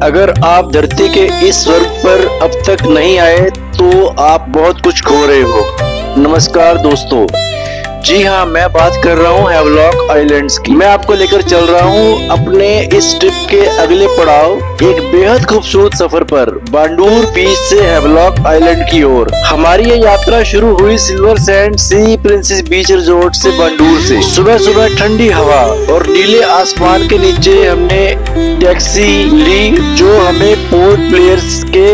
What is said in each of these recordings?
अगर आप धरती के इस स्वर्ग पर अब तक नहीं आए तो आप बहुत कुछ खो रहे हो। नमस्कार दोस्तों, जी हाँ, मैं बात कर रहा हूँ हैवलॉक आइलैंड्स की। मैं आपको लेकर चल रहा हूँ अपने इस ट्रिप के अगले पड़ाव, एक बेहद खूबसूरत सफर पर, बांडूर बीच से हैवलॉक आइलैंड की ओर। हमारी ये यात्रा शुरू हुई सिल्वर सैंड सी प्रिंसेस बीच रिजोर्ट से, बांडूर से। सुबह सुबह ठंडी हवा और नीले आसमान के नीचे हमने टैक्सी ली जो हमें पोर्ट प्लेयर्स के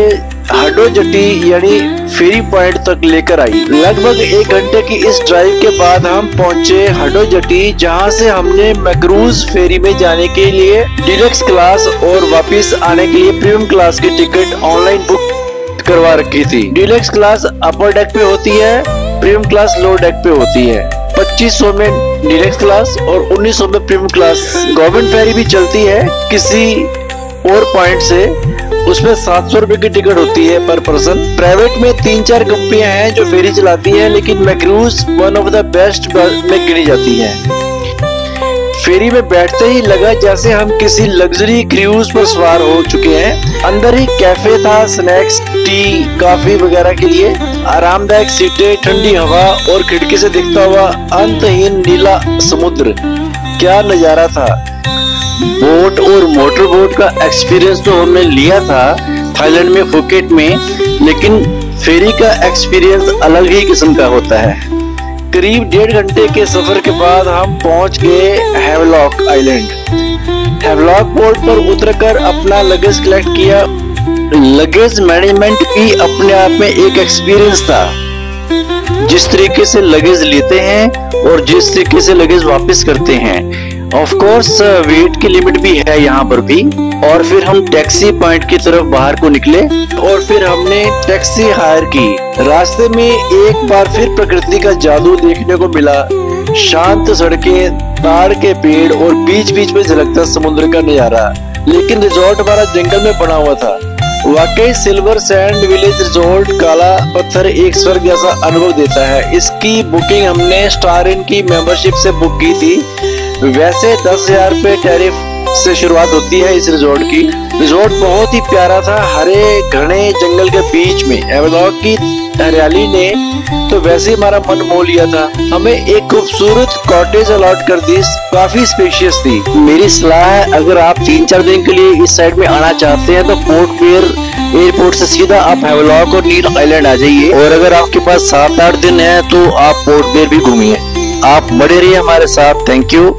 हडो जटी यानी फेरी पॉइंट तक लेकर आई। लगभग 1 घंटे की इस ड्राइव के बाद हम पहुंचे हडो जटी, जहां से हमने मैक्रूज फेरी में जाने के लिए डिलक्स क्लास और वापस आने के लिए प्रीमियम क्लास की टिकट ऑनलाइन बुक करवा रखी थी। डिलक्स क्लास अपर डेक पे होती है, प्रीमियम क्लास लोअर डेक पे होती है। 2500 में डिलक्स क्लास और 1900 में प्रीमियम क्लास। गवर्नमेंट फेरी भी चलती है किसी और पॉइंट से, उसमें 700 रुपए की टिकट होती है पर पर्सन। प्राइवेट में 3-4 कंपनियां हैं जो फेरी चलाती हैं, लेकिन मैक्रूज वन ऑफ द बेस्ट में गिनी जाती है। फेरी में बैठते ही लगा जैसे हम किसी लग्जरी क्रूज पर सवार हो चुके हैं। अंदर ही कैफे था, स्नैक्स, टी, कॉफी वगैरह के लिए, आरामदायक सीटें, ठंडी हवा और खिड़की से दिखता हुआ अंतहीन नीला समुद्र। क्या नजारा था। बोट और मोटर बोट का एक्सपीरियंस तो हमने लिया था थाईलैंड में, फुकेट में, लेकिन फेरी का एक्सपीरियंस अलग ही किस्म का होता है। करीब 1.5 घंटे के सफर के बाद हम पहुंच गए हैवलॉक आइलैंड। हैवलॉक पोर्ट पर उतरकर अपना लगेज कलेक्ट किया। लगेज मैनेजमेंट भी अपने आप में एक एक्सपीरियंस था। जिस तरीके से लगेज लेते हैं और जिस तरीके से लगेज वापस करते हैं, ऑफ कोर्स वेट की लिमिट भी है यहाँ पर भी। और फिर हम टैक्सी पॉइंट की तरफ बाहर को निकले और फिर हमने टैक्सी हायर की। रास्ते में एक बार फिर प्रकृति का जादू देखने को मिला। शांत सड़कें, ताड़ के पेड़ और बीच बीच में झलकता समुद्र का नजारा। लेकिन रिजॉर्ट हमारा जंगल में बना हुआ था। वाकई सिल्वर सैंड विलेज रिजॉर्ट काला पत्थर एक स्वर्ग जैसा अनुभव देता है। इसकी बुकिंग हमने स्टार इन की मेंबरशिप से बुक की थी। वैसे 10,000 रुपए टैरिफ से शुरुआत होती है इस रिजॉर्ट की। रिजॉर्ट बहुत ही प्यारा था, हरे घने जंगल के बीच में। हैवलॉक की हरियाली ने तो वैसे हमारा मन मोह लिया था। हमें एक खूबसूरत कॉटेज अलॉट कर दी, काफी स्पेशियस थी। मेरी सलाह है, अगर आप 3-4 दिन के लिए इस साइड में आना चाहते हैं तो पोर्ट ब्लेयर एयरपोर्ट से सीधा आप हैवलॉक और नील आइलैंड आ जाइए। और अगर आपके पास 7-8 दिन है तो आप पोर्ट ब्लेयर भी घूमिए। आप बने रहिए हमारे साथ। Thank you.